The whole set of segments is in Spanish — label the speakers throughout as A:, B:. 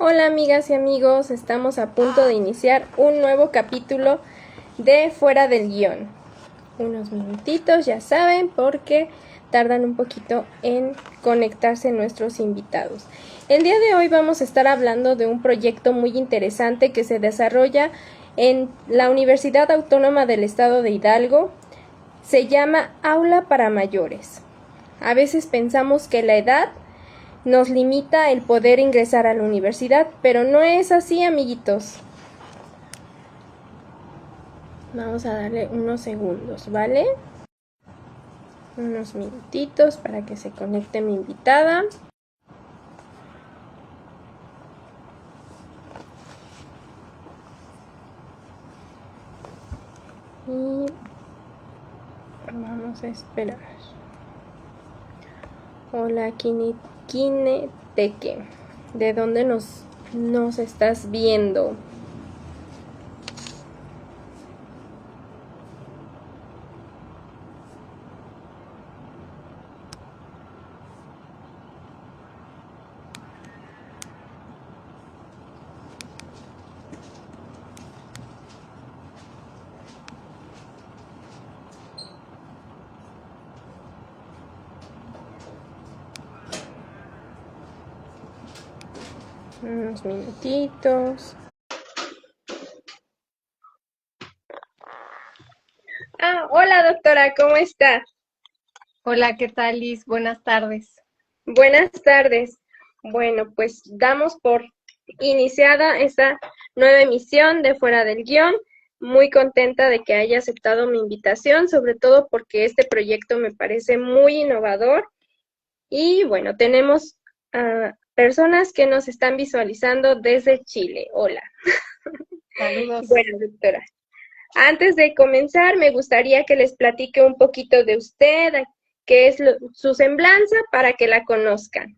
A: Hola amigas y amigos, estamos a punto de iniciar un nuevo capítulo de Fuera del Guión. Unos minutitos, ya saben, porque tardan un poquito en conectarse nuestros invitados. El día de hoy vamos a estar hablando de un proyecto muy interesante que se desarrolla en la Universidad Autónoma del Estado de Hidalgo. Se llama Aula para Mayores. A veces pensamos que la edad nos limita el poder ingresar a la universidad, pero no es así, amiguitos. Vamos a darle unos segundos, ¿vale? Unos minutitos para que se conecte mi invitada. Y vamos a esperar. Hola, Kineteque. ¿De dónde nos estás viendo? Unos minutitos. Hola doctora, ¿cómo está?
B: Hola, ¿qué tal, Liz? Buenas tardes.
A: Buenas tardes. Bueno, pues damos por iniciada esta nueva emisión de Fuera del Guión. Muy contenta de que haya aceptado mi invitación, sobre todo porque este proyecto me parece muy innovador. Y bueno, tenemos personas que nos están visualizando desde Chile. Hola.
B: Saludos.
A: Bueno, doctora, antes de comenzar, me gustaría que les platique un poquito de usted, qué es su semblanza para que la conozcan.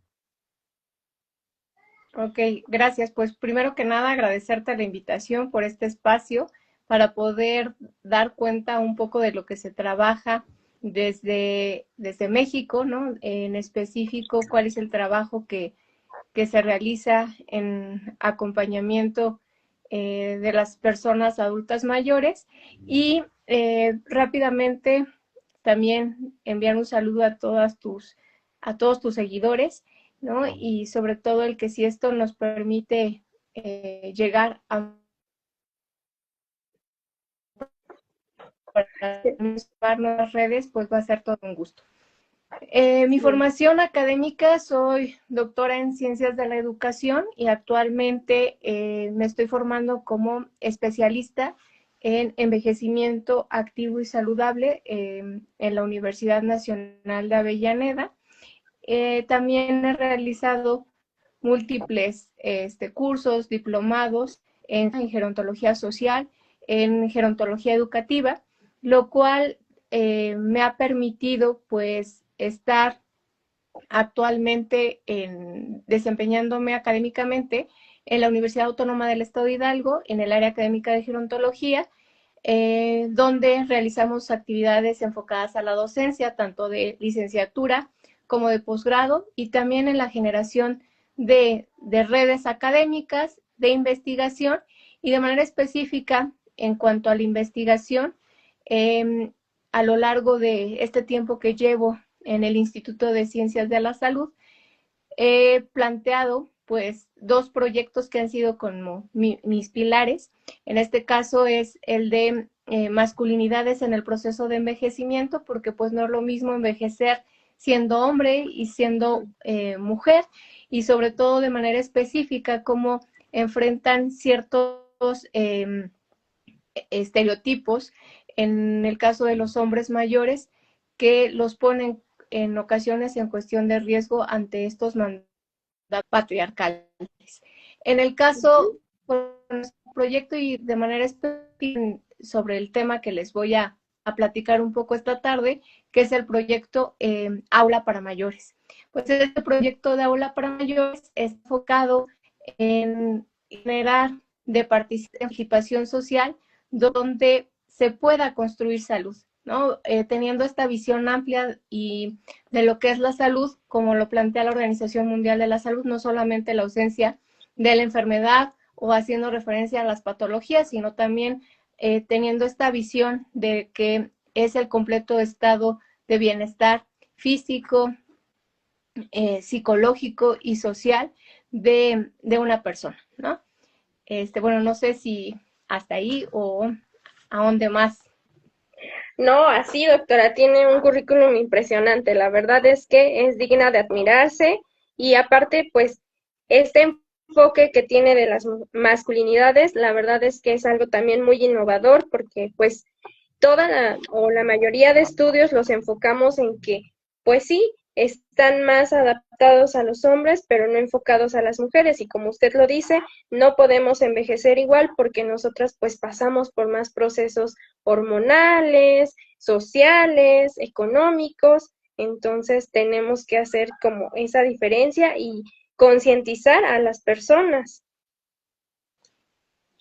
B: Ok, gracias. Pues primero que nada, agradecerte la invitación por este espacio para poder dar cuenta un poco de lo que se trabaja desde México, ¿no? En específico, cuál es el trabajo que se realiza en acompañamiento de las personas adultas mayores y rápidamente también enviar un saludo a todos tus seguidores, ¿no? Y sobre todo el que si esto nos permite llegar a nuevas redes, pues va a ser todo un gusto. Mi
A: Sí.
B: formación académica, soy doctora en Ciencias de la Educación y actualmente me estoy formando como especialista en envejecimiento activo y saludable en la Universidad Nacional de Avellaneda. También he realizado múltiples cursos, diplomados en gerontología social, en gerontología educativa, lo cual me ha permitido pues estar actualmente desempeñándome académicamente en la Universidad Autónoma del Estado de Hidalgo, en el área académica de gerontología, donde realizamos actividades enfocadas a la docencia, tanto de licenciatura como de posgrado, y también en la generación de redes académicas, de investigación, y de manera específica, en cuanto a la investigación, a lo largo de este tiempo que llevo en el Instituto de Ciencias de la Salud, he planteado pues dos proyectos que han sido como mis pilares. En este caso es el de masculinidades en el proceso de envejecimiento, porque pues no es lo mismo envejecer siendo hombre y siendo mujer, y sobre todo de manera específica cómo enfrentan ciertos estereotipos en el caso de los hombres mayores que los ponen en ocasiones en cuestión de riesgo ante estos mandatos patriarcales. En el caso, pues, proyecto y de manera específica sobre el tema que les voy a platicar un poco esta tarde, que es el proyecto Aula para Mayores. Pues este proyecto de Aula para Mayores es enfocado en generar de participación social donde se pueda construir salud, ¿no? Teniendo esta visión amplia y de lo que es la salud, como lo plantea la Organización Mundial de la Salud, no solamente la ausencia de la enfermedad o haciendo referencia a las patologías, sino también teniendo esta visión de que es el completo estado de bienestar físico, psicológico y social de una persona, ¿no? Bueno, no sé si hasta ahí o a dónde más.
A: No, así, doctora, tiene un currículum impresionante. La verdad es que es digna de admirarse y aparte, pues, este enfoque que tiene de las masculinidades, la verdad es que es algo también muy innovador porque, pues, o la mayoría de estudios los enfocamos en que, pues sí, están más adaptados a los hombres, pero no enfocados a las mujeres. Y como usted lo dice, no podemos envejecer igual porque nosotras pues pasamos por más procesos hormonales, sociales, económicos. Entonces tenemos que hacer como esa diferencia y concientizar a las personas.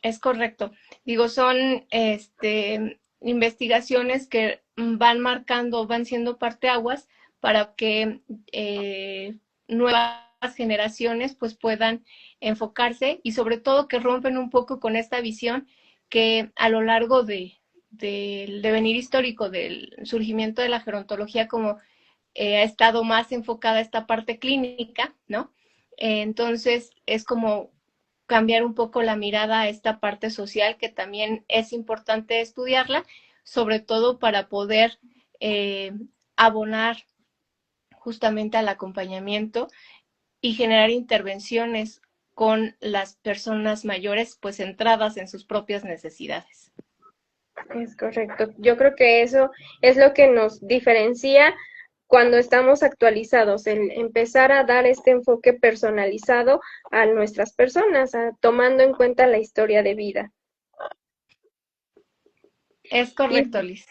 B: Es correcto. Digo, son investigaciones que van marcando, van siendo parteaguas para que nuevas generaciones pues puedan enfocarse y sobre todo que rompen un poco con esta visión que a lo largo del devenir histórico del surgimiento de la gerontología como ha estado más enfocada a esta parte clínica, ¿no? Entonces es como cambiar un poco la mirada a esta parte social que también es importante estudiarla, sobre todo para poder eh, abonar justamente al acompañamiento y generar intervenciones con las personas mayores, pues centradas en sus propias necesidades.
A: Es correcto. Yo creo que eso es lo que nos diferencia cuando estamos actualizados, el empezar a dar este enfoque personalizado a nuestras personas, tomando en cuenta la historia de vida.
B: Es
A: Y
B: correcto, Liz.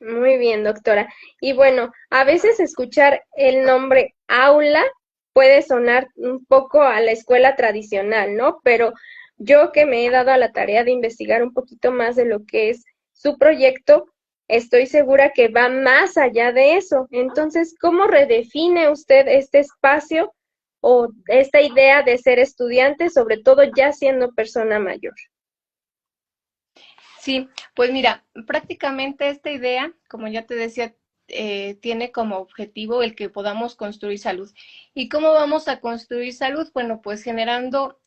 A: muy bien, doctora. Y bueno, a veces escuchar el nombre aula puede sonar un poco a la escuela tradicional, ¿no? Pero yo que me he dado a la tarea de investigar un poquito más de lo que es su proyecto, estoy segura que va más allá de eso. Entonces, ¿cómo redefine usted este espacio o esta idea de ser estudiante, sobre todo ya siendo persona mayor?
B: Sí, pues mira, prácticamente esta idea, como ya te decía, tiene como objetivo el que podamos construir salud. ¿Y cómo vamos a construir salud? Bueno, pues generando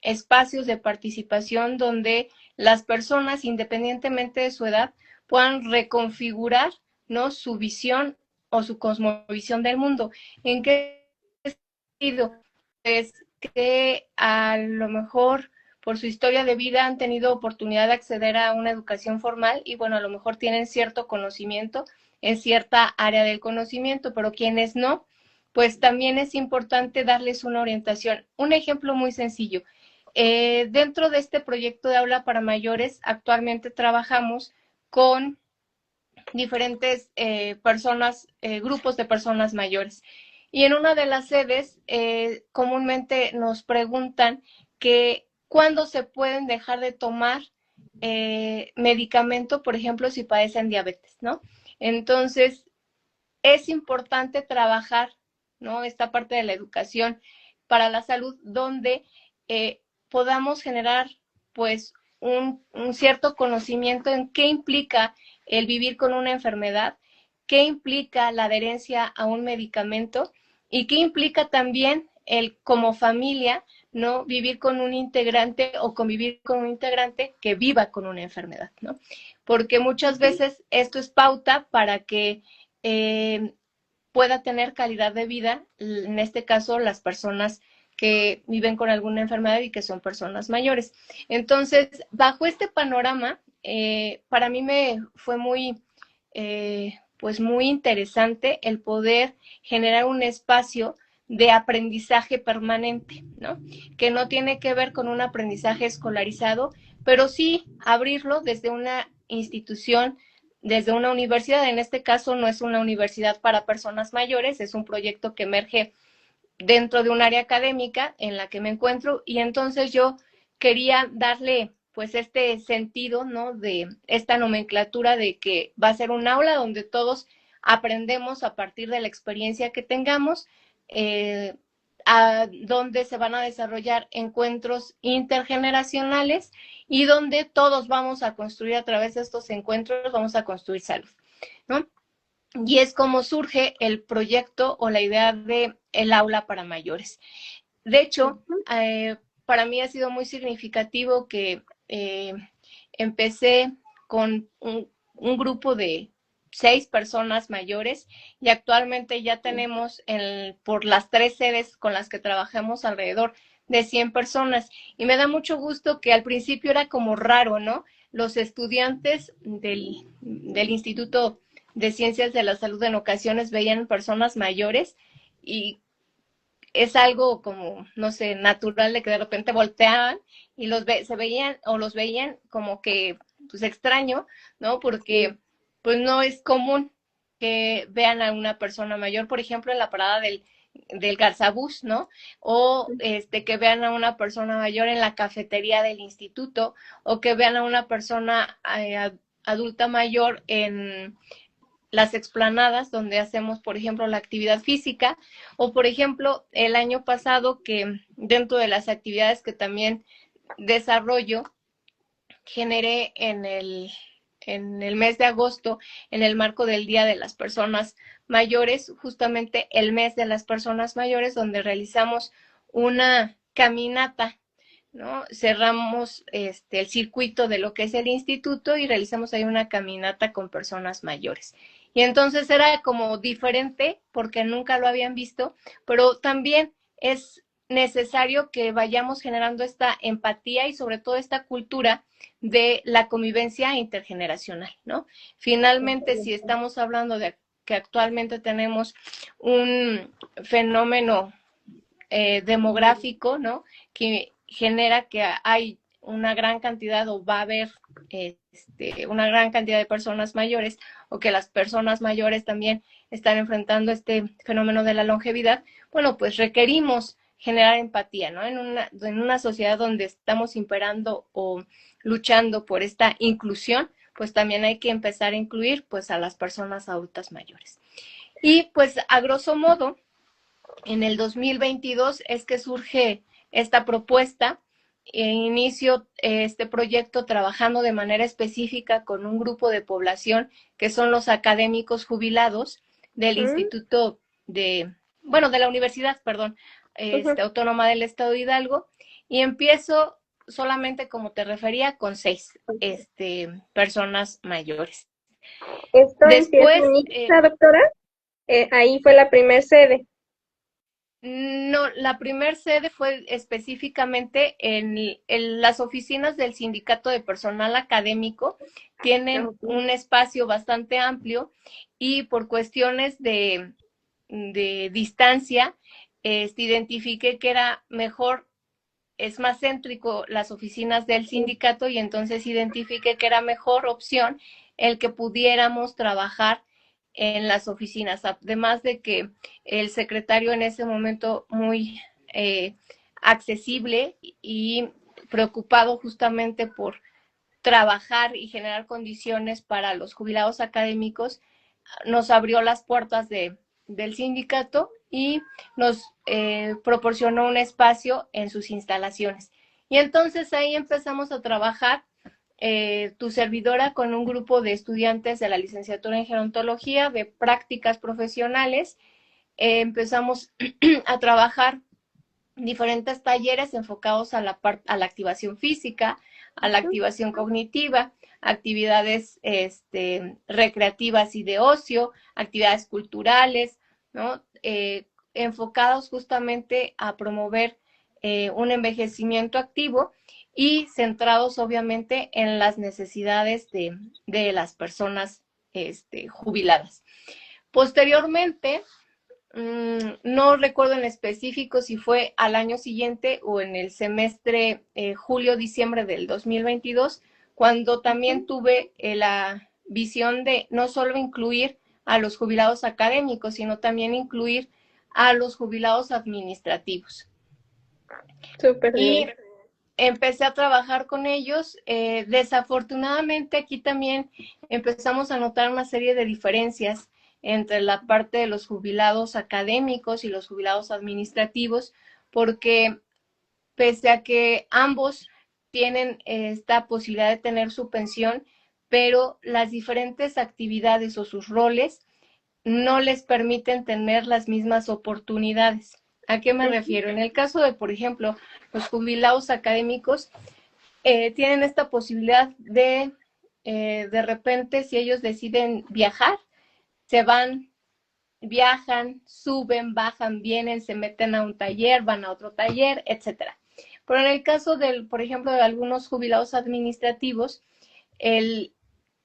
B: espacios de participación donde las personas, independientemente de su edad, puedan reconfigurar, ¿no?, su visión o su cosmovisión del mundo. ¿En qué sentido? Pues que a lo mejor por su historia de vida han tenido oportunidad de acceder a una educación formal y bueno, a lo mejor tienen cierto conocimiento en cierta área del conocimiento, pero quienes no, pues también es importante darles una orientación. Un ejemplo muy sencillo. Dentro de este proyecto de aula para mayores, actualmente trabajamos con diferentes personas, grupos de personas mayores. Y en una de las sedes, comúnmente nos preguntan que cuándo se pueden dejar de tomar medicamento, por ejemplo, si padecen diabetes, ¿no? Entonces, es importante trabajar, ¿no?, esta parte de la educación para la salud, donde podamos generar, pues, un cierto conocimiento en qué implica el vivir con una enfermedad, qué implica la adherencia a un medicamento y qué implica también el como familia, ¿no?, vivir con un integrante o convivir con un integrante que viva con una enfermedad, ¿no? Porque muchas veces esto es pauta para que eh, pueda tener calidad de vida, en este caso las personas que viven con alguna enfermedad y que son personas mayores. Entonces, bajo este panorama, para mí me fue muy, pues muy interesante el poder generar un espacio de aprendizaje permanente, ¿no? Que no tiene que ver con un aprendizaje escolarizado, pero sí abrirlo desde una institución, desde una universidad. En este caso no es una universidad para personas mayores, es un proyecto que emerge dentro de un área académica en la que me encuentro y entonces yo quería darle pues este sentido, ¿no?, de esta nomenclatura de que va a ser un aula donde todos aprendemos a partir de la experiencia que tengamos, eh, donde se van a desarrollar encuentros intergeneracionales y donde todos vamos a construir a través de estos encuentros, vamos a construir salud, ¿no? Y es como surge el proyecto o la idea de el aula para mayores. De hecho, para mí ha sido muy significativo que empecé con un grupo de 6 personas mayores y actualmente ya tenemos por las 3 sedes con las que trabajamos alrededor de 100 personas. Y me da mucho gusto que al principio era como raro, ¿no? Los estudiantes del Instituto de Ciencias de la Salud en ocasiones veían personas mayores y es algo como, no sé, natural de que de repente volteaban y los veían como que, pues extraño, ¿no? Porque pues no es común que vean a una persona mayor, por ejemplo, en la parada del Garzabús, ¿no? O que vean a una persona mayor en la cafetería del instituto, o que vean a una persona adulta mayor en las explanadas donde hacemos, por ejemplo, la actividad física, o por ejemplo, el año pasado que dentro de las actividades que también desarrollo, generé en el mes de agosto, en el marco del Día de las Personas Mayores, justamente el mes de las personas mayores, donde realizamos una caminata, ¿no? Cerramos el circuito de lo que es el instituto y realizamos ahí una caminata con personas mayores. Y entonces era como diferente porque nunca lo habían visto, pero también es necesario que vayamos generando esta empatía y sobre todo esta cultura de la convivencia intergeneracional, ¿no? Finalmente, si estamos hablando de que actualmente tenemos un fenómeno demográfico, ¿no? Que genera que hay una gran cantidad o va a haber una gran cantidad de personas mayores o que las personas mayores también están enfrentando este fenómeno de la longevidad, bueno, pues requerimos generar empatía, ¿no? En una sociedad donde estamos imperando o luchando por esta inclusión, pues también hay que empezar a incluir pues a las personas adultas mayores. Y pues a grosso modo, en el 2022 es que surge esta propuesta. Inicio este proyecto trabajando de manera específica con un grupo de población que son los académicos jubilados del Instituto de la Universidad, perdón, Autónoma del Estado de Hidalgo, y empiezo solamente, como te refería, con 6 personas mayores.
A: ¿Esto empieza
B: Después,
A: en IXA, doctora? Ahí fue la primer sede.
B: No, la primer sede fue específicamente en las oficinas del Sindicato de Personal Académico. Tienen un espacio bastante amplio y por cuestiones de distancia, identifiqué que era mejor, es más céntrico las oficinas del sindicato y entonces identifiqué que era mejor opción el que pudiéramos trabajar en las oficinas, además de que el secretario en ese momento muy accesible y preocupado justamente por trabajar y generar condiciones para los jubilados académicos, nos abrió las puertas del sindicato y nos proporcionó un espacio en sus instalaciones. Y entonces ahí empezamos a trabajar tu servidora con un grupo de estudiantes de la licenciatura en gerontología, de prácticas profesionales. Empezamos a trabajar diferentes talleres enfocados a la activación física, a la activación cognitiva, actividades recreativas y de ocio, actividades culturales, ¿no? Enfocados justamente a promover un envejecimiento activo y centrados obviamente en las necesidades de las personas jubiladas. Posteriormente, no recuerdo en específico si fue al año siguiente o en el semestre julio-diciembre del 2022, cuando también tuve la visión de no solo incluir a los jubilados académicos, sino también incluir a los jubilados administrativos.
A: Súper bien.
B: Empecé a trabajar con ellos. Desafortunadamente aquí también empezamos a notar una serie de diferencias entre la parte de los jubilados académicos y los jubilados administrativos, porque pese a que ambos tienen esta posibilidad de tener su pensión, pero las diferentes actividades o sus roles no les permiten tener las mismas oportunidades. ¿A qué me refiero? En el caso de, por ejemplo, los jubilados académicos, tienen esta posibilidad de repente, si ellos deciden viajar, se van, viajan, suben, bajan, vienen, se meten a un taller, van a otro taller, etcétera. Pero en el caso del, por ejemplo, de algunos jubilados administrativos, el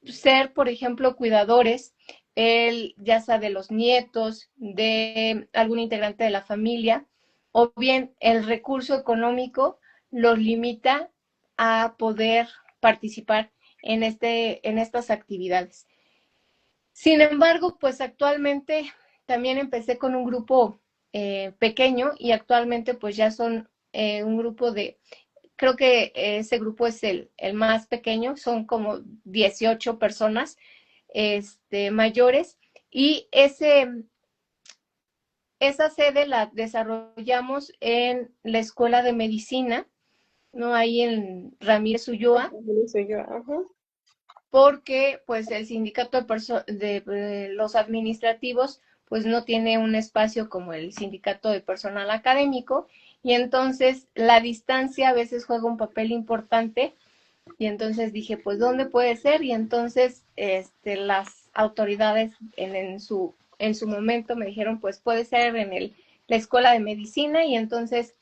B: ser, por ejemplo, cuidadores, ya sea de los nietos, de algún integrante de la familia, o bien el recurso económico los limita a poder participar en estas actividades. Sin embargo, pues actualmente también empecé con un grupo pequeño y actualmente pues ya son un grupo de, creo que ese grupo es el más pequeño, son como 18 personas mayores y esa sede la desarrollamos en la Escuela de Medicina, ¿no? Ahí en Ramírez Ulloa, porque pues el sindicato de los administrativos pues no tiene un espacio como el sindicato de personal académico y entonces la distancia a veces juega un papel importante y entonces dije pues ¿dónde puede ser? Y entonces las autoridades en su momento me dijeron pues puede ser en la escuela de medicina y entonces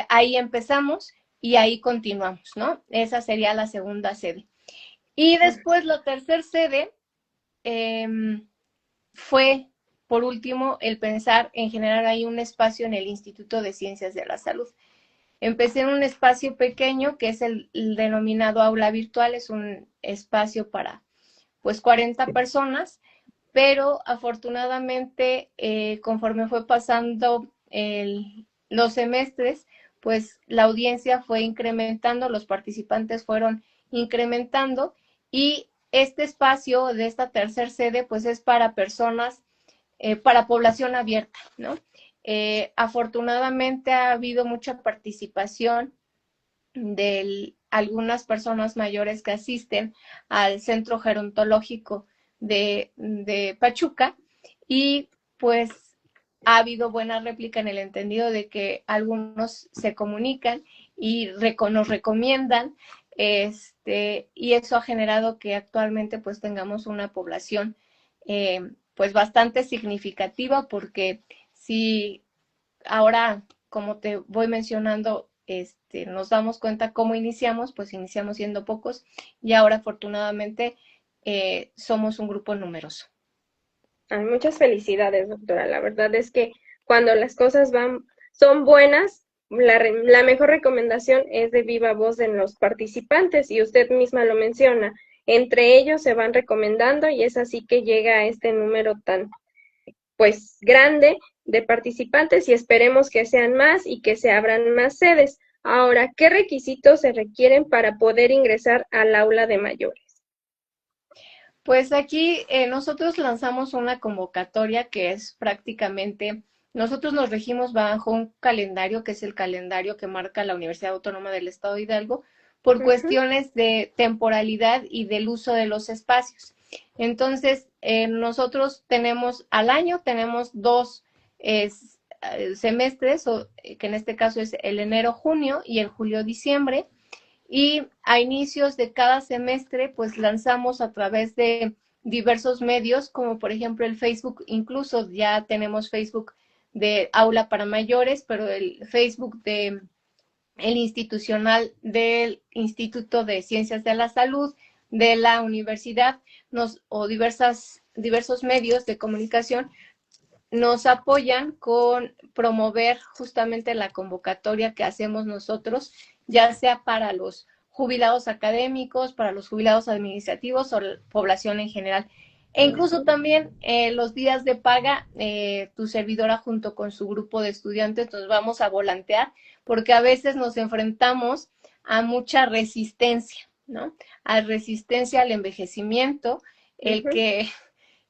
B: ahí empezamos y ahí continuamos, ¿no? Esa sería la segunda sede. Y después la tercera sede fue, por último, el pensar en generar ahí un espacio en el Instituto de Ciencias de la Salud. Empecé en un espacio pequeño que es el denominado aula virtual, es un espacio para pues 40 personas, pero afortunadamente conforme fue pasando los semestres, pues la audiencia fue incrementando, los participantes fueron incrementando y este espacio de esta tercera sede pues es para personas, para población abierta, ¿no? Afortunadamente ha habido mucha participación de algunas personas mayores que asisten al centro gerontológico de Pachuca y pues ha habido buena réplica en el entendido de que algunos se comunican y nos recomiendan y eso ha generado que actualmente pues tengamos una población pues bastante significativa porque si ahora como te voy mencionando nos damos cuenta cómo iniciamos, pues iniciamos siendo pocos y ahora afortunadamente somos un grupo numeroso.
A: Ay, muchas felicidades, doctora. La verdad es que cuando las cosas son buenas, la mejor recomendación es de viva voz en los participantes y usted misma lo menciona. Entre ellos se van recomendando y es así que llega a este número tan, pues, grande de participantes y esperemos que sean más y que se abran más sedes. Ahora, ¿qué requisitos se requieren para poder ingresar al aula de mayores?
B: Pues aquí nosotros lanzamos una convocatoria que es prácticamente, nosotros nos regimos bajo un calendario que es el calendario que marca la Universidad Autónoma del Estado de Hidalgo por cuestiones de temporalidad y del uso de los espacios. Entonces, nosotros tenemos al año, tenemos dos semestres, que en este caso es el enero-junio y el julio-diciembre y a inicios de cada semestre pues lanzamos a través de diversos medios como por ejemplo el Facebook, incluso ya tenemos Facebook de aula para mayores, pero el Facebook de el institucional del Instituto de Ciencias de la Salud de la universidad o diversos medios de comunicación nos apoyan con promover justamente la convocatoria que hacemos nosotros, ya sea para los jubilados académicos, para los jubilados administrativos o la población en general. E incluso también los días de paga, tu servidora junto con su grupo de estudiantes nos vamos a volantear porque a veces nos enfrentamos a mucha resistencia, ¿no? A resistencia al envejecimiento, el que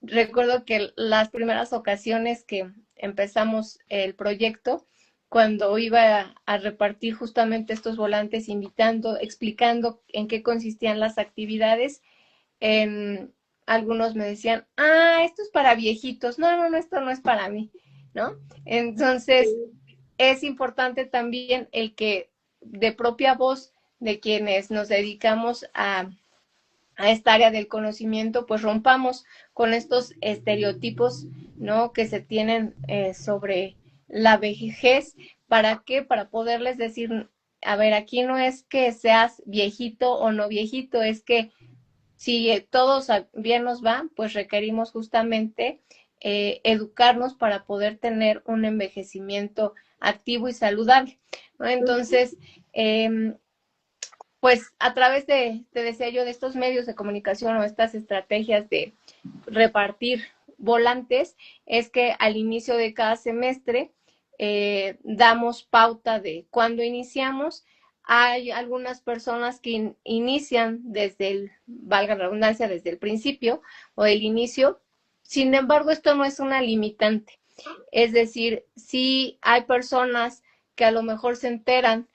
B: Recuerdo que las primeras ocasiones que empezamos el proyecto, cuando iba a repartir justamente estos volantes, invitando, explicando en qué consistían las actividades, en, algunos me decían, esto es para viejitos, no, esto no es para mí, ¿no? Entonces, es importante también el que de propia voz de quienes nos dedicamos a esta área del conocimiento, pues rompamos con estos estereotipos, ¿no? Que se tienen sobre la vejez. ¿Para qué? Para poderles decir, a ver, aquí no es que seas viejito o no viejito, es que si todos bien nos va, pues requerimos justamente educarnos para poder tener un envejecimiento activo y saludable, ¿no? Entonces, pues a través te decía yo, de estos medios de comunicación o estas estrategias de repartir volantes, es que al inicio de cada semestre damos pauta de cuándo iniciamos. Hay algunas personas que inician desde valga la redundancia, desde el principio o el inicio. Sin embargo, esto no es una limitante. Es decir, sí hay personas que a lo mejor se enteran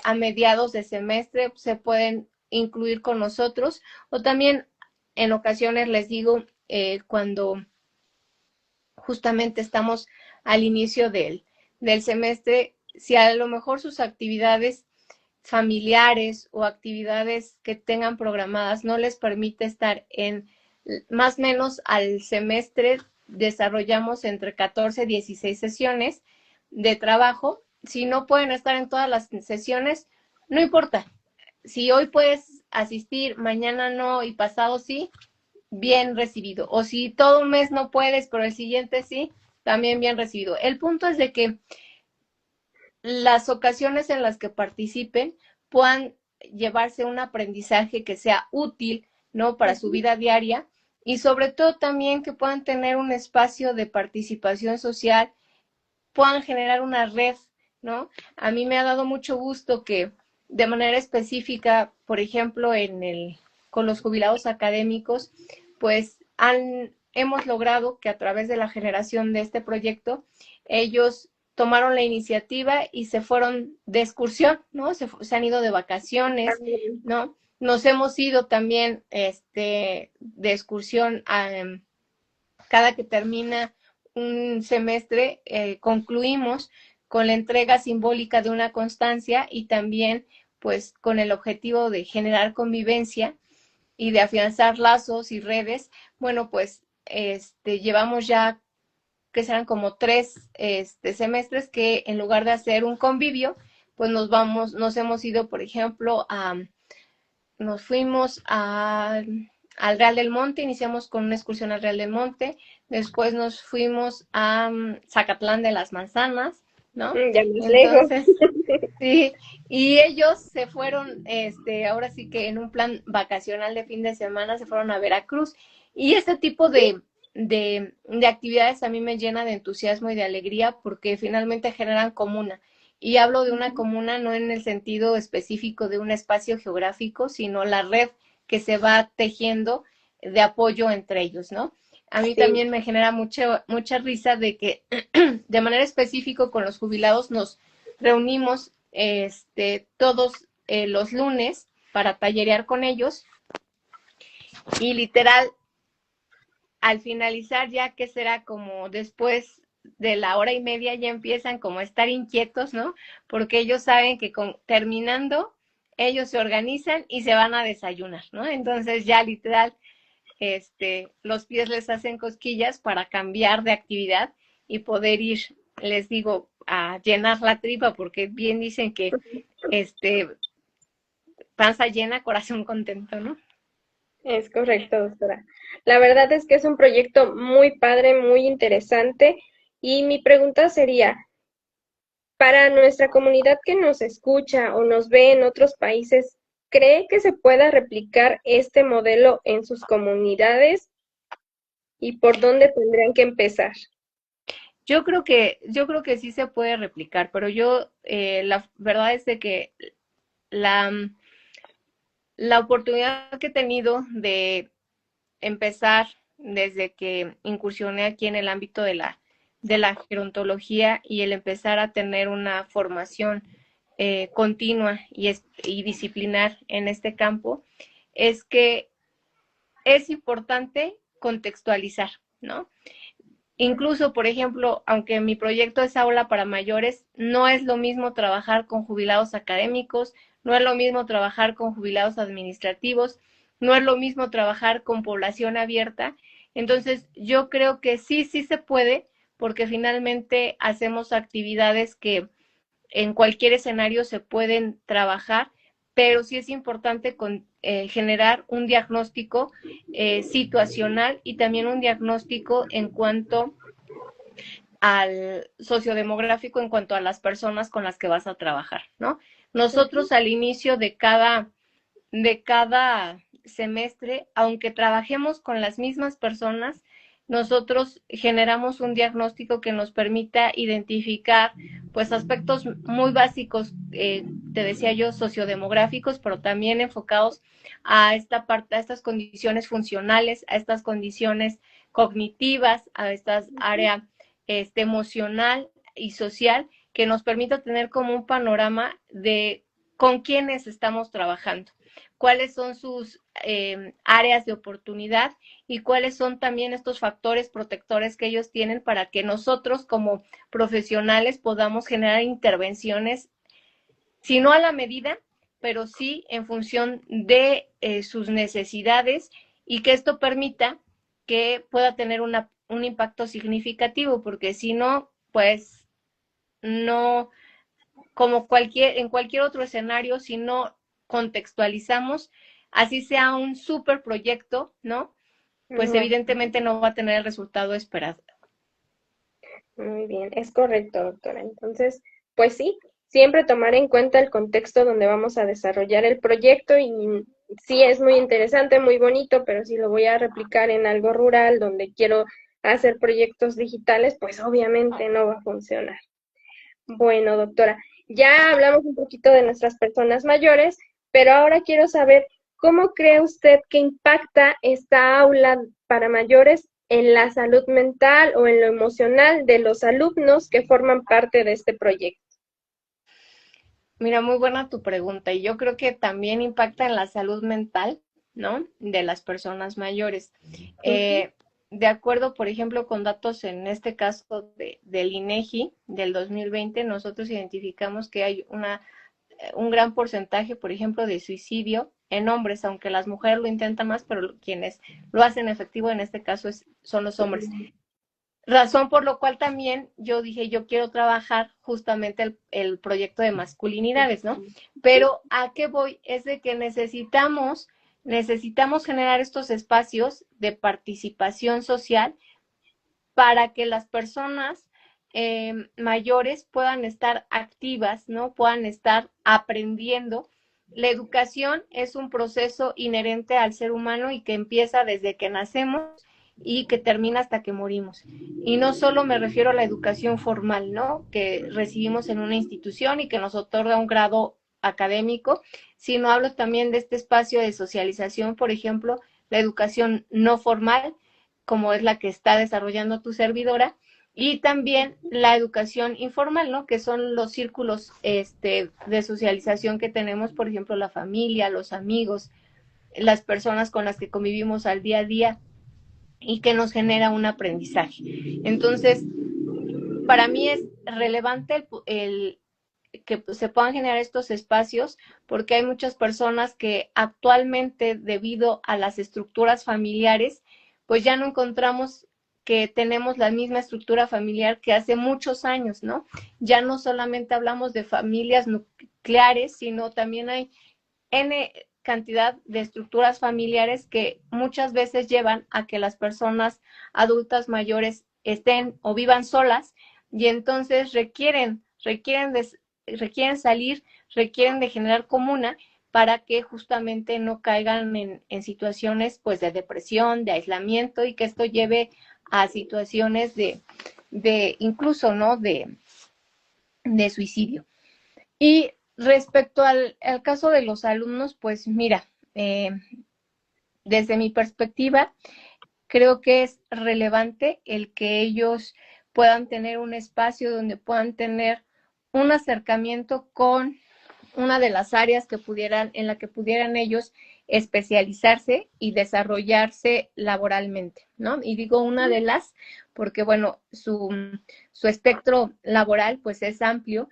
B: a mediados de semestre, se pueden incluir con nosotros, o también en ocasiones les digo, cuando justamente estamos al inicio del semestre, si a lo mejor sus actividades familiares o actividades que tengan programadas no les permite estar en más o menos al semestre, desarrollamos entre 14 y 16 sesiones de trabajo. Si no pueden estar en todas las sesiones, no importa. Si hoy puedes asistir, mañana no y pasado sí, bien recibido. O si todo un mes no puedes, pero el siguiente sí, también bien recibido. El punto es de que las ocasiones en las que participen puedan llevarse un aprendizaje que sea útil, ¿no? Para su vida diaria, y sobre todo también que puedan tener un espacio de participación social, puedan generar una red, ¿no? A mí me ha dado mucho gusto que de manera específica, por ejemplo, con los jubilados académicos, pues hemos logrado que a través de la generación de este proyecto, ellos tomaron la iniciativa y se fueron de excursión, ¿no? Se han ido de vacaciones, ¿no? Nos hemos ido también de excursión cada que termina un semestre, concluimos con la entrega simbólica de una constancia y también pues con el objetivo de generar convivencia y de afianzar lazos y redes. Bueno, pues llevamos ya que serán como 3 semestres que en lugar de hacer un convivio, pues nos hemos ido, por ejemplo, nos fuimos al Real del Monte, iniciamos con una excursión al Real del Monte, después nos fuimos a Zacatlán de las Manzanas, ¿no?
A: Ya más lejos.
B: Entonces, sí, y ellos se fueron, ahora sí que en un plan vacacional de fin de semana, se fueron a Veracruz. Y este tipo de actividades a mí me llena de entusiasmo y de alegría porque finalmente generan comuna. Y hablo de una comuna no en el sentido específico de un espacio geográfico, sino la red que se va tejiendo de apoyo entre ellos, ¿no? A mí también me genera mucha risa de que de manera específica con los jubilados nos reunimos todos los lunes para tallerear con ellos y literal al finalizar ya que será como después de la hora y media ya empiezan como a estar inquietos, ¿no? Porque ellos saben que terminando ellos se organizan y se van a desayunar, ¿no? Entonces ya literal los pies les hacen cosquillas para cambiar de actividad y poder ir, les digo, a llenar la tripa, porque bien dicen que panza llena, corazón contento, ¿no?
A: Es correcto, doctora. La verdad es que es un proyecto muy padre, muy interesante. Y mi pregunta sería, para nuestra comunidad que nos escucha o nos ve en otros países, ¿cree que se pueda replicar este modelo en sus comunidades y por dónde tendrían que empezar?
B: Yo creo que sí se puede replicar, pero la verdad es de que la, la oportunidad que he tenido de empezar desde que incursioné aquí en el ámbito de la gerontología y el empezar a tener una formación continua y disciplinar en este campo, es que es importante contextualizar, ¿no? Incluso, por ejemplo, aunque mi proyecto es aula para mayores, no es lo mismo trabajar con jubilados académicos, no es lo mismo trabajar con jubilados administrativos, no es lo mismo trabajar con población abierta. Entonces, yo creo que sí se puede, porque finalmente hacemos actividades que en cualquier escenario se pueden trabajar, pero sí es importante generar un diagnóstico situacional y también un diagnóstico en cuanto al sociodemográfico, en cuanto a las personas con las que vas a trabajar, ¿no? Nosotros al inicio de cada semestre, aunque trabajemos con las mismas personas, nosotros generamos un diagnóstico que nos permita identificar pues aspectos muy básicos, te decía yo, sociodemográficos, pero también enfocados a esta parte, a estas condiciones funcionales, a estas condiciones cognitivas, a estas áreas emocional y social, que nos permita tener como un panorama de con quiénes estamos trabajando, cuáles son sus áreas de oportunidad y cuáles son también estos factores protectores que ellos tienen para que nosotros como profesionales podamos generar intervenciones, si no a la medida, pero sí en función de sus necesidades, y que esto permita que pueda tener un impacto significativo, porque si no, pues no, como en cualquier otro escenario, si no contextualizamos, así sea un super proyecto, ¿no? Pues
A: No,
B: evidentemente no va a tener el resultado esperado.
A: muy bien, es correcto, doctora. Entonces, pues sí, siempre tomar en cuenta el contexto donde vamos a desarrollar el proyecto y sí es muy interesante, muy bonito, pero si lo voy a replicar en algo rural donde quiero hacer proyectos digitales, pues obviamente no va a funcionar. Bueno, doctora, ya hablamos un poquito de nuestras personas mayores, pero ahora quiero saber cómo cree usted que impacta esta aula para mayores en la salud mental o en lo emocional de los alumnos que forman parte de este proyecto.
B: Mira, muy buena tu pregunta, y yo creo que también impacta en la salud mental, ¿no? De las personas mayores.
A: Ujú.
B: De acuerdo, por ejemplo, con datos en este caso del INEGI del 2020, nosotros identificamos que hay un gran porcentaje, por ejemplo, de suicidio en hombres, aunque las mujeres lo intentan más, pero quienes lo hacen efectivo en este caso son los hombres. Razón por lo cual también yo dije, yo quiero trabajar justamente el proyecto de masculinidades, ¿no? Pero ¿a qué voy? Es de que necesitamos generar estos espacios de participación social para que las personas mayores puedan estar activas, ¿no? Puedan estar aprendiendo. La educación es un proceso inherente al ser humano y que empieza desde que nacemos y que termina hasta que morimos. Y no solo me refiero a la educación formal, ¿no? Que recibimos en una institución y que nos otorga un grado académico, sino hablo también de este espacio de socialización, por ejemplo, la educación no formal, como es la que está desarrollando tu servidora, y también la educación informal, ¿no? Que son los círculos de socialización que tenemos, por ejemplo, la familia, los amigos, las personas con las que convivimos al día a día y que nos genera un aprendizaje. Entonces, para mí es relevante que se puedan generar estos espacios, porque hay muchas personas que actualmente, debido a las estructuras familiares, pues ya no encontramos que tenemos la misma estructura familiar que hace muchos años, ¿no? Ya no solamente hablamos de familias nucleares, sino también hay N cantidad de estructuras familiares que muchas veces llevan a que las personas adultas mayores estén o vivan solas, y entonces requieren salir, requieren de generar comuna para que justamente no caigan en situaciones pues de depresión, de aislamiento, y que esto lleve a situaciones de incluso, ¿no? De suicidio. Y respecto al caso de los alumnos, pues mira, desde mi perspectiva, creo que es relevante el que ellos puedan tener un espacio donde puedan tener un acercamiento con una de las áreas en la que pudieran ellos especializarse y desarrollarse laboralmente, ¿no? Y digo una de las, porque bueno, su espectro laboral pues es amplio,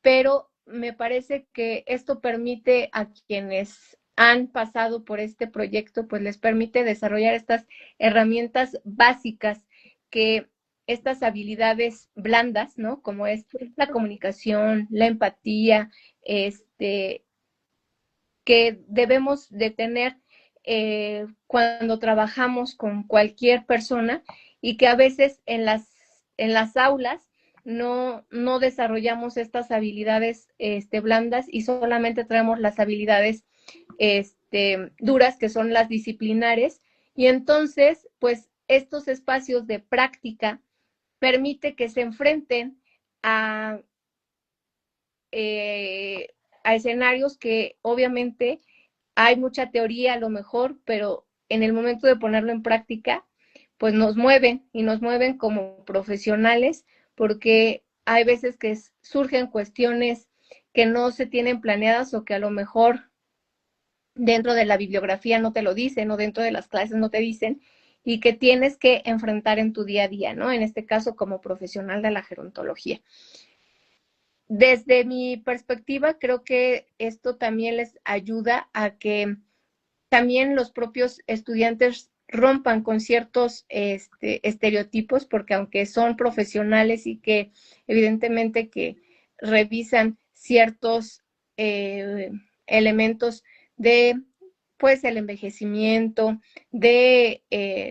B: pero me parece que esto permite a quienes han pasado por este proyecto, pues les permite desarrollar estas herramientas básicas que estas habilidades blandas, ¿no? Como es la comunicación, la empatía, que debemos de tener cuando trabajamos con cualquier persona y que a veces en las aulas no desarrollamos estas habilidades blandas y solamente traemos las habilidades duras, que son las disciplinares. Y entonces, pues estos espacios de práctica permite que se enfrenten a a escenarios que obviamente hay mucha teoría a lo mejor, pero en el momento de ponerlo en práctica, pues nos mueven y nos mueven como profesionales, porque hay veces que surgen cuestiones que no se tienen planeadas o que a lo mejor dentro de la bibliografía no te lo dicen o dentro de las clases no te dicen y que tienes que enfrentar en tu día a día, ¿no? En este caso como profesional de la gerontología. Desde mi perspectiva, creo que esto también les ayuda a que también los propios estudiantes rompan con ciertos estereotipos, porque aunque son profesionales y que evidentemente que revisan ciertos elementos de pues el envejecimiento, de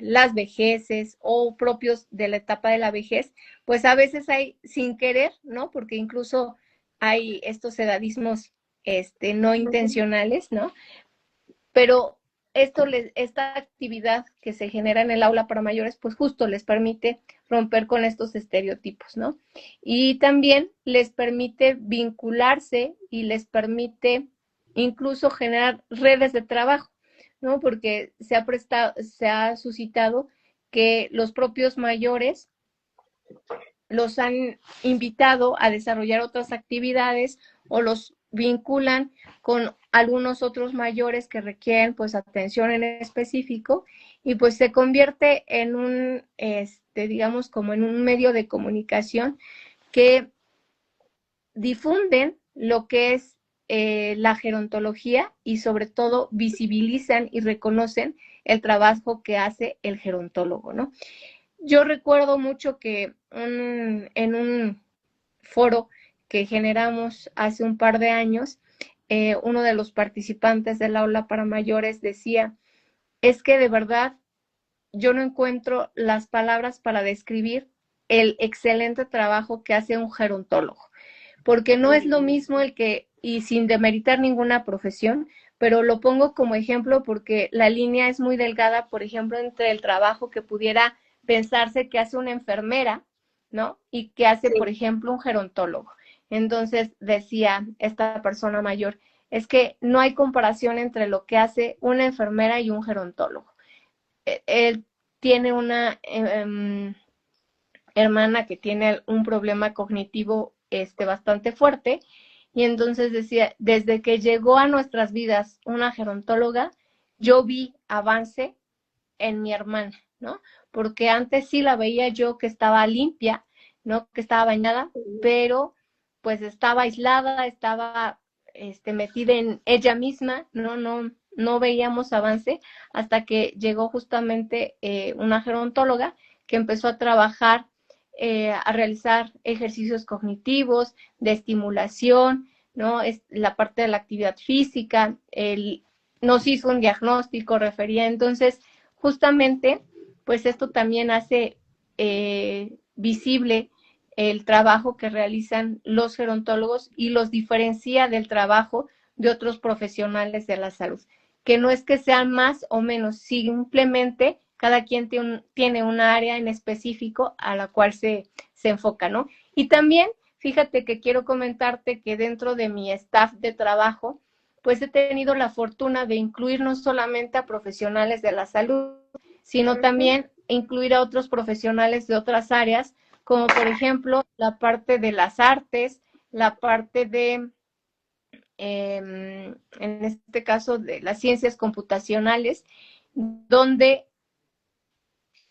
B: las vejeces o propios de la etapa de la vejez, pues a veces hay sin querer, ¿no? Porque incluso hay estos edadismos no intencionales, ¿no? Pero esta actividad que se genera en el aula para mayores, pues justo les permite romper con estos estereotipos, ¿no? Y también les permite vincularse y les permite incluso generar redes de trabajo, ¿no? Porque se ha suscitado que los propios mayores los han invitado a desarrollar otras actividades o los vinculan con algunos otros mayores que requieren pues atención en específico y pues se convierte en un, digamos, como en un medio de comunicación que difunden lo que es la gerontología y sobre todo visibilizan y reconocen el trabajo que hace el gerontólogo, ¿no? Yo recuerdo mucho que en un foro que generamos hace un par de años, uno de los participantes del aula para mayores decía, es que de verdad yo no encuentro las palabras para describir el excelente trabajo que hace un gerontólogo, porque no es lo mismo el que, y sin demeritar ninguna profesión, pero lo pongo como ejemplo porque la línea es muy delgada, por ejemplo, entre el trabajo que pudiera pensarse que hace una enfermera, ¿no? Y que hace, por ejemplo, un gerontólogo. Entonces decía esta persona mayor, es que no hay comparación entre lo que hace una enfermera y un gerontólogo. Él tiene una hermana que tiene un problema cognitivo bastante fuerte y entonces decía, desde que llegó a nuestras vidas una gerontóloga, yo vi avance en mi hermana, ¿no? Porque antes sí la veía yo que estaba limpia, ¿no? Que estaba bañada, pero pues estaba aislada, estaba metida en ella misma, no veíamos avance hasta que llegó justamente una gerontóloga que empezó a trabajar, a realizar ejercicios cognitivos, de estimulación, ¿no? Es la parte de la actividad física, nos hizo un diagnóstico, refería, entonces, justamente, pues esto también hace visible el trabajo que realizan los gerontólogos y los diferencia del trabajo de otros profesionales de la salud, que no es que sean más o menos, simplemente cada quien tiene una área en específico a la cual se enfoca, ¿no? Y también, fíjate que quiero comentarte que dentro de mi staff de trabajo, pues he tenido la fortuna de incluir no solamente a profesionales de la salud, sino también incluir a otros profesionales de otras áreas, como por ejemplo la parte de las artes, la parte de, en este caso, de las ciencias computacionales, donde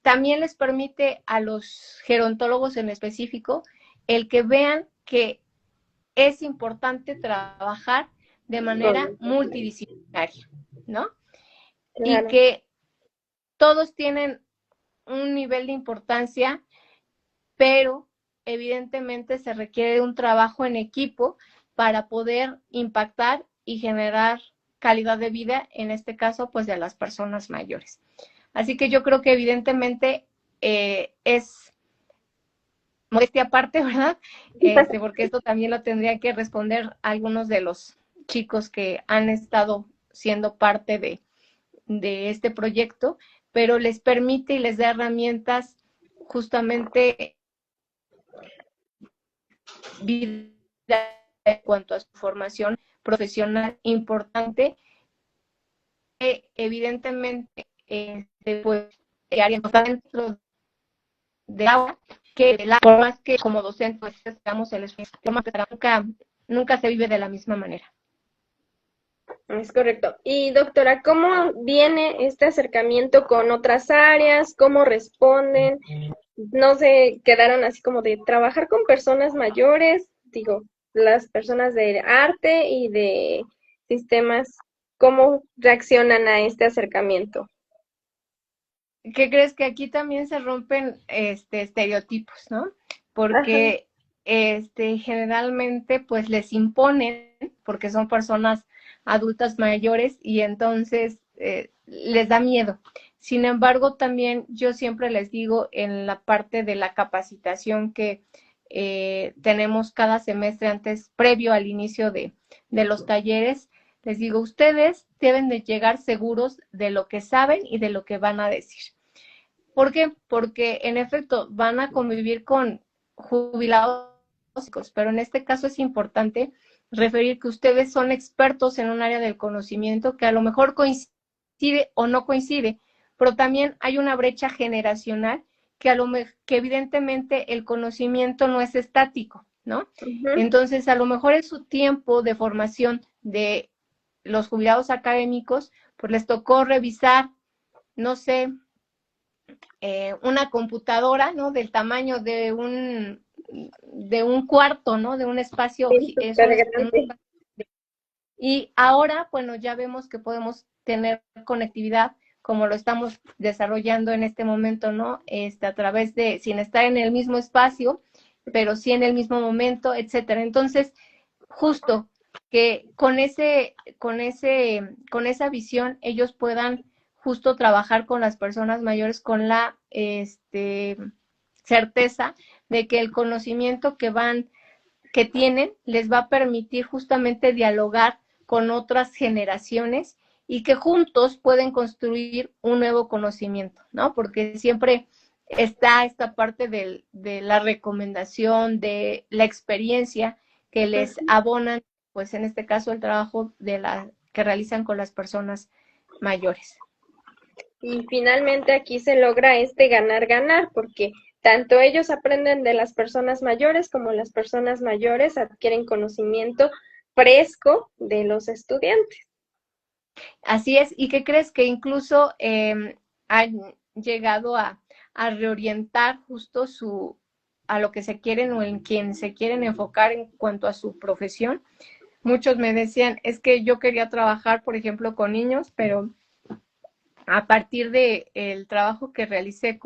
B: también les permite a los gerontólogos en específico el que vean que es importante trabajar de manera multidisciplinaria, ¿no? Y
A: Claro.
B: que todos tienen un nivel de importancia, pero evidentemente se requiere un trabajo en equipo para poder impactar y generar calidad de vida, en este caso, pues de las personas mayores. Así que yo creo que evidentemente es modestia aparte, ¿verdad? Porque esto también lo tendría que responder algunos de los chicos que han estado siendo parte de este proyecto, pero les permite y les da herramientas justamente vida en cuanto a su formación profesional importante, que evidentemente pues, dentro de agua, que de la por más que como docente pues estamos el esfuerzo, nunca se vive de la misma manera.
A: Es correcto. Y doctora, ¿cómo viene este acercamiento con otras áreas? ¿Cómo responden? No se quedaron así como de trabajar con personas mayores, digo, las personas de arte y de sistemas, ¿cómo reaccionan a este acercamiento?
B: ¿Qué crees? Que aquí también se rompen estereotipos, ¿no?
A: Ajá,
B: Porque generalmente pues les imponen, porque son personas adultas mayores y entonces les da miedo. Sin embargo, también yo siempre les digo en la parte de la capacitación que tenemos cada semestre antes, previo al inicio de los talleres, les digo, ustedes deben de llegar seguros de lo que saben y de lo que van a decir. ¿Por qué? Porque en efecto van a convivir con jubilados, pero en este caso es importante referir que ustedes son expertos en un área del conocimiento que a lo mejor coincide o no coincide, pero también hay una brecha generacional que que evidentemente el conocimiento no es estático, ¿no?
A: ujú.
B: Entonces, a lo mejor en su tiempo de formación de los jubilados académicos, pues les tocó revisar, no sé, una computadora, ¿no? Del tamaño de un cuarto, ¿no? De un espacio,
A: Sí, súper grande.
B: y ahora, bueno, ya vemos que podemos tener conectividad como lo estamos desarrollando en este momento, ¿no? A través de, sin estar en el mismo espacio, pero sí en el mismo momento, etcétera. Entonces, justo que con esa visión ellos puedan justo trabajar con las personas mayores con la certeza de que el conocimiento que tienen les va a permitir justamente dialogar con otras generaciones y que juntos pueden construir un nuevo conocimiento, ¿no? Porque siempre está esta parte de la recomendación, de la experiencia que les abonan, pues en este caso el trabajo que realizan con las personas mayores.
A: Y finalmente aquí se logra este ganar-ganar, porque tanto ellos aprenden de las personas mayores como las personas mayores adquieren conocimiento fresco de los estudiantes.
B: Así es, ¿y qué crees? Que incluso han llegado a reorientar justo a lo que se quieren o en quien se quieren enfocar en cuanto a su profesión. Muchos me decían, es que yo quería trabajar, por ejemplo, con niños, pero a partir del trabajo que realicé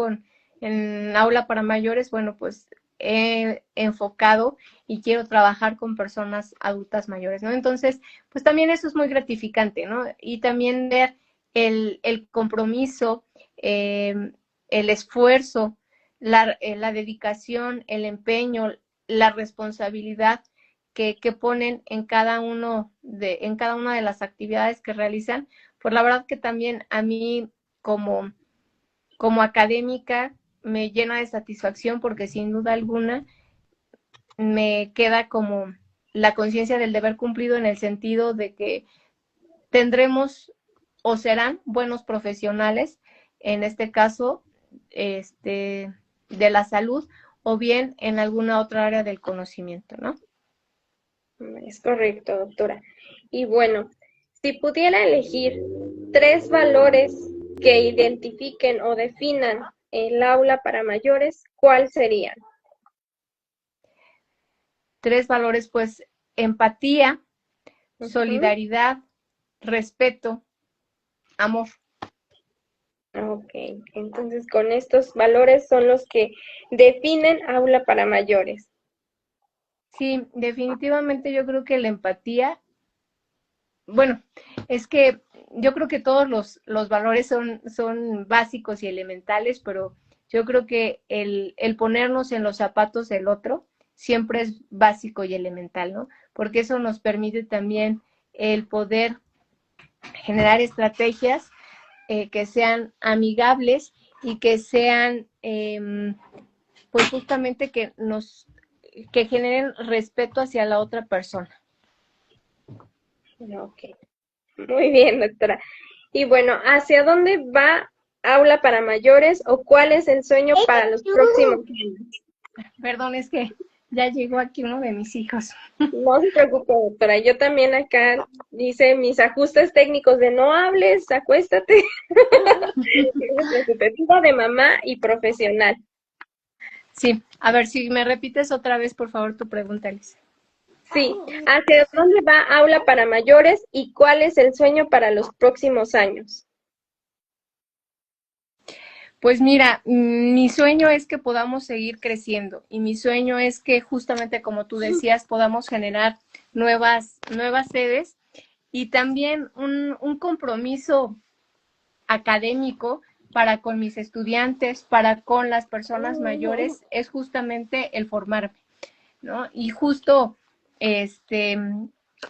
B: en aula para mayores, bueno, pues he enfocado y quiero trabajar con personas adultas mayores, ¿no? Entonces, pues también eso es muy gratificante, ¿no? Y también ver el compromiso, el esfuerzo, la dedicación, el empeño, la responsabilidad que ponen en cada una de las actividades que realizan, pues la verdad que también a mí como académica me llena de satisfacción porque sin duda alguna me queda como la conciencia del deber cumplido en el sentido de que tendremos o serán buenos profesionales en este caso, de la salud, o bien en alguna otra área del conocimiento, ¿no?
A: Es correcto, doctora. Y bueno, si pudiera elegir 3 valores que identifiquen o definan el aula para mayores, ¿cuál serían?
B: 3 valores, pues, empatía,
A: Ujú.
B: solidaridad, respeto, amor.
A: Ok, entonces con estos valores son los que definen aula para mayores.
B: Sí, definitivamente yo creo que la empatía, bueno, es que yo creo que todos los valores son básicos y elementales, pero yo creo que el ponernos en los zapatos del otro siempre es básico y elemental, ¿no? Porque eso nos permite también el poder generar estrategias que sean amigables y que sean, pues justamente que generen respeto hacia la otra persona.
A: Ok, muy bien, doctora. Y bueno, ¿hacia dónde va aula para mayores o cuál es el sueño para los próximos años?
B: Perdón, es que ya llegó aquí uno de mis hijos.
A: No se preocupe, doctora. Yo también acá hice mis ajustes técnicos de no hables, acuéstate. No se preocupe, vida de mamá y profesional.
B: Sí, a ver, si me repites otra vez, por favor, tu pregunta, Alicia.
A: Sí, ¿hacia dónde va aula para mayores y cuál es el sueño para los próximos años?
B: Pues mira, mi sueño es que podamos seguir creciendo y mi sueño es que justamente como tú decías, podamos generar nuevas sedes y también un compromiso académico para con mis estudiantes, para con las personas mayores, es justamente el formarme, ¿no? Y justo este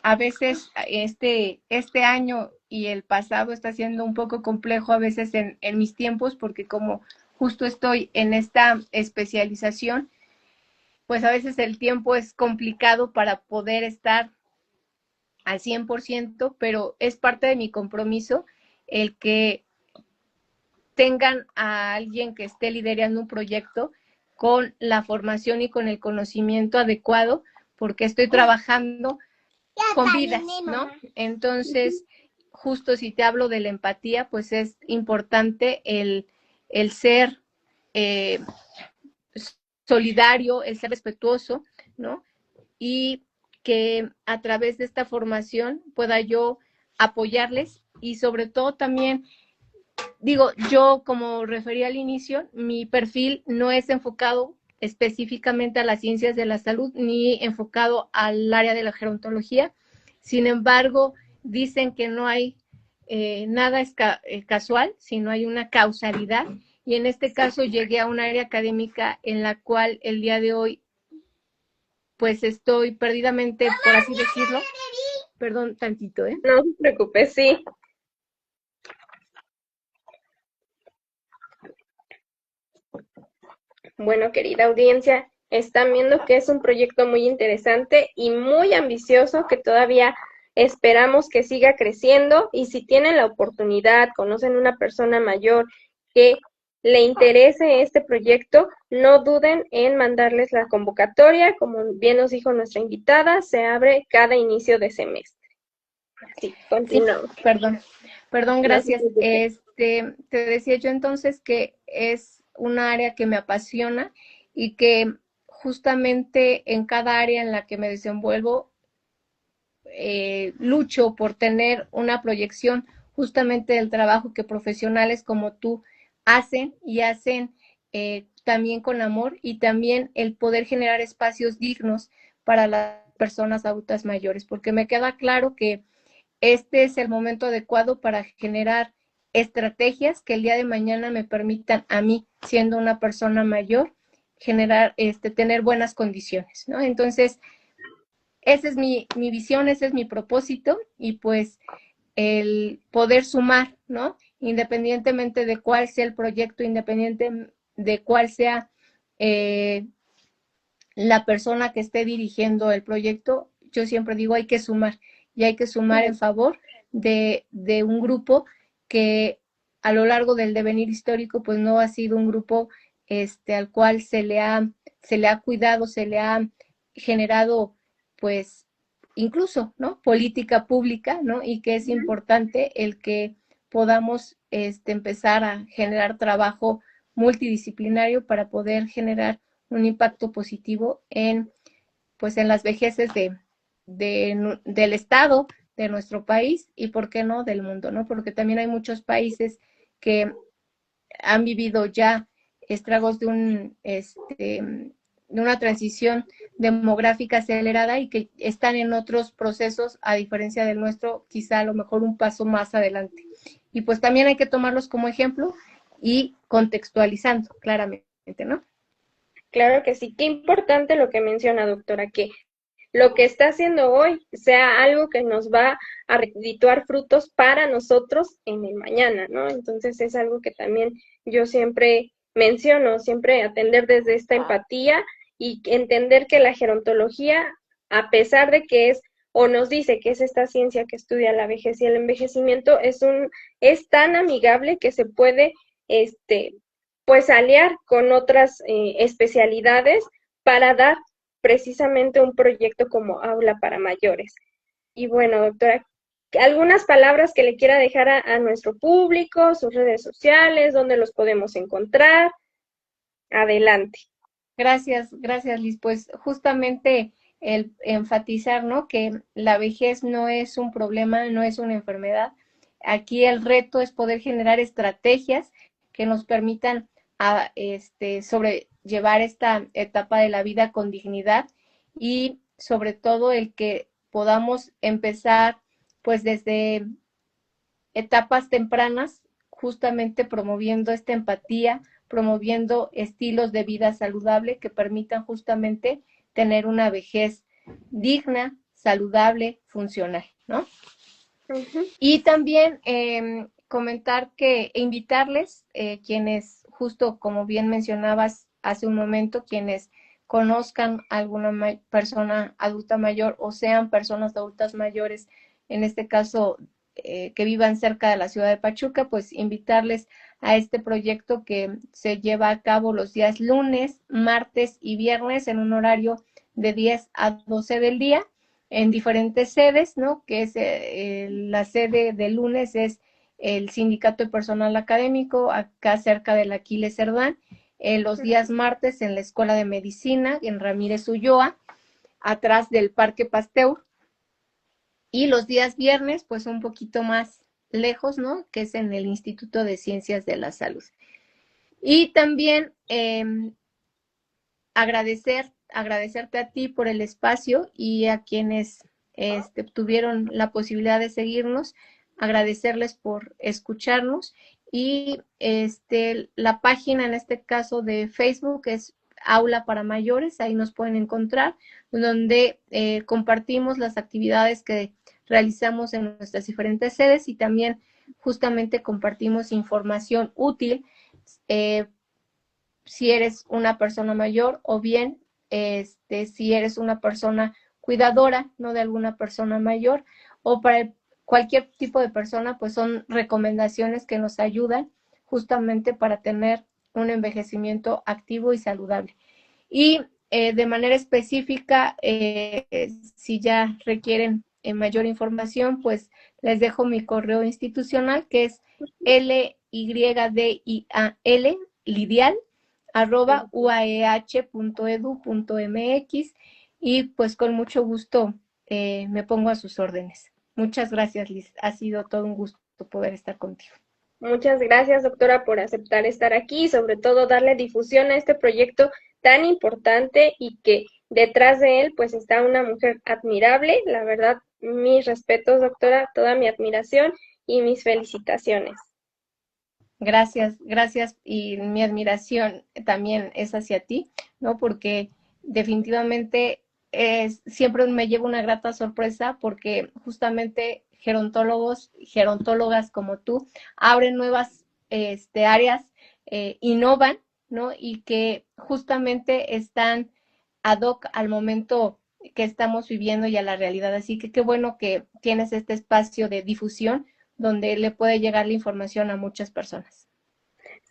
B: a veces este año y el pasado está siendo un poco complejo a veces en mis tiempos porque como justo estoy en esta especialización, pues a veces el tiempo es complicado para poder estar al 100%, pero es parte de mi compromiso el que tengan a alguien que esté liderando un proyecto con la formación y con el conocimiento adecuado, porque estoy trabajando con vidas, ¿no? Entonces, justo si te hablo de la empatía, pues es importante el ser eh, solidario, el ser respetuoso, ¿no? Y que a través de esta formación pueda yo apoyarles y sobre todo también digo, yo como referí al inicio, mi perfil no es enfocado específicamente a las ciencias de la salud ni enfocado al área de la gerontología. Sin embargo, dicen que no hay nada casual, sino hay una causalidad. Y en este caso llegué a un área académica en la cual el día de hoy, pues estoy perdidamente, por así decirlo, perdón tantito, ¿eh?
A: No se preocupe, sí. Bueno, querida audiencia, están viendo que es un proyecto muy interesante y muy ambicioso que todavía esperamos que siga creciendo y si tienen la oportunidad, conocen una persona mayor que le interese este proyecto, no duden en mandarles la convocatoria. Como bien nos dijo nuestra invitada, se abre cada inicio de semestre. Sí,
B: Sí,
A: continuamos.
B: perdón,
A: No se
B: gracias.
A: preocupe.
B: Te decía yo entonces que es un área que me apasiona y que justamente en cada área en la que me desenvuelvo lucho por tener una proyección justamente del trabajo que profesionales como tú hacen y hacen también con amor y también el poder generar espacios dignos para las personas adultas mayores, porque me queda claro que este es el momento adecuado para generar estrategias que el día de mañana me permitan a mí, siendo una persona mayor, generar, tener buenas condiciones, ¿no? Entonces, esa es mi visión, ese es mi propósito y pues el poder sumar, ¿no? Independientemente de cuál sea el proyecto, independiente de cuál sea eh, la persona que esté dirigiendo el proyecto, yo siempre digo hay que sumar y hay que sumar en favor de un grupo que a lo largo del devenir histórico, pues no ha sido un grupo al cual se le ha cuidado, se le ha generado, pues, incluso, ¿no? Política pública, ¿no? Y que es importante el que podamos empezar a generar trabajo multidisciplinario para poder generar un impacto positivo en, pues, en las vejeces del Estado, de nuestro país y, ¿por qué no?, del mundo, ¿no? Porque también hay muchos países que han vivido ya estragos de una transición demográfica acelerada y que están en otros procesos, a diferencia del nuestro, quizá a lo mejor un paso más adelante. Y pues también hay que tomarlos como ejemplo y contextualizando claramente, ¿no?
A: Claro que sí, qué importante lo que menciona, doctora, que lo que está haciendo hoy sea algo que nos va a redituar frutos para nosotros en el mañana, ¿no? Entonces es algo que también yo siempre menciono, siempre atender desde esta empatía y entender que la gerontología, a pesar de que es, o nos dice que es esta ciencia que estudia la vejez y el envejecimiento, es tan amigable que se puede, pues aliar con otras especialidades para dar precisamente un proyecto como Aula para Mayores. Y bueno, doctora, algunas palabras que le quiera dejar a nuestro público, sus redes sociales, dónde los podemos encontrar. Adelante.
B: Gracias, Liz. Pues justamente el enfatizar, ¿no?, que la vejez no es un problema, no es una enfermedad. Aquí el reto es poder generar estrategias que nos permitan sobrellevar esta etapa de la vida con dignidad y sobre todo el que podamos empezar pues desde etapas tempranas, justamente promoviendo esta empatía, promoviendo estilos de vida saludable que permitan justamente tener una vejez digna, saludable, funcional, ¿no? Uh-huh. Y también comentar invitarles, quienes, justo como bien mencionabas hace un momento, quienes conozcan a alguna persona adulta mayor o sean personas adultas mayores, en este caso que vivan cerca de la ciudad de Pachuca, pues invitarles a este proyecto que se lleva a cabo los días lunes, martes y viernes en un horario de 10 a 12 del día en diferentes sedes, ¿no? Que es la sede de lunes es el Sindicato de Personal Académico, acá cerca del Aquiles Cerdán, los días martes en la Escuela de Medicina, en Ramírez Ulloa, atrás del Parque Pasteur, y los días viernes, pues un poquito más lejos, ¿no?, que es en el Instituto de Ciencias de la Salud. Y también agradecerte a ti por el espacio y a quienes tuvieron la posibilidad de seguirnos, agradecerles por escucharnos y la página en este caso de Facebook es Aula para Mayores, ahí nos pueden encontrar, donde compartimos las actividades que realizamos en nuestras diferentes sedes y también justamente compartimos información útil si eres una persona mayor o bien si eres una persona cuidadora, ¿no?, de alguna persona mayor, o para cualquier tipo de persona, pues son recomendaciones que nos ayudan justamente para tener un envejecimiento activo y saludable. Y de manera específica, si ya requieren mayor información, pues les dejo mi correo institucional, que es lydial, lidial@uaeh.edu.mx, y pues con mucho gusto me pongo a sus órdenes. Muchas gracias, Liz. Ha sido todo un gusto poder estar contigo.
A: Muchas gracias, doctora, por aceptar estar aquí y sobre todo darle difusión a este proyecto tan importante y que detrás de él pues está una mujer admirable. La verdad, mis respetos, doctora, toda mi admiración y mis felicitaciones.
B: Gracias, y mi admiración también es hacia ti, ¿no? Porque definitivamente siempre me llevo una grata sorpresa porque justamente gerontólogas como tú abren nuevas áreas, innovan, ¿no? Y que justamente están ad hoc al momento que estamos viviendo y a la realidad. Así que qué bueno que tienes este espacio de difusión donde le puede llegar la información a muchas personas.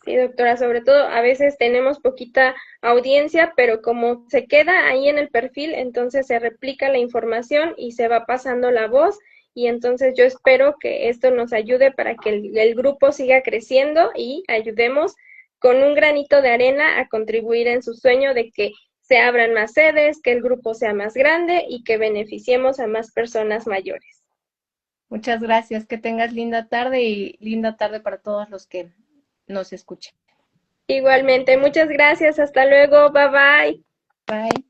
A: Sí, doctora, sobre todo a veces tenemos poquita audiencia, pero como se queda ahí en el perfil, entonces se replica la información y se va pasando la voz y entonces yo espero que esto nos ayude para que el grupo siga creciendo y ayudemos con un granito de arena a contribuir en su sueño de que se abran más sedes, que el grupo sea más grande y que beneficiemos a más personas mayores.
B: Muchas gracias, que tengas linda tarde y linda tarde para todos los que nos escuchen.
A: Igualmente, muchas gracias, hasta luego, bye bye.
B: Bye.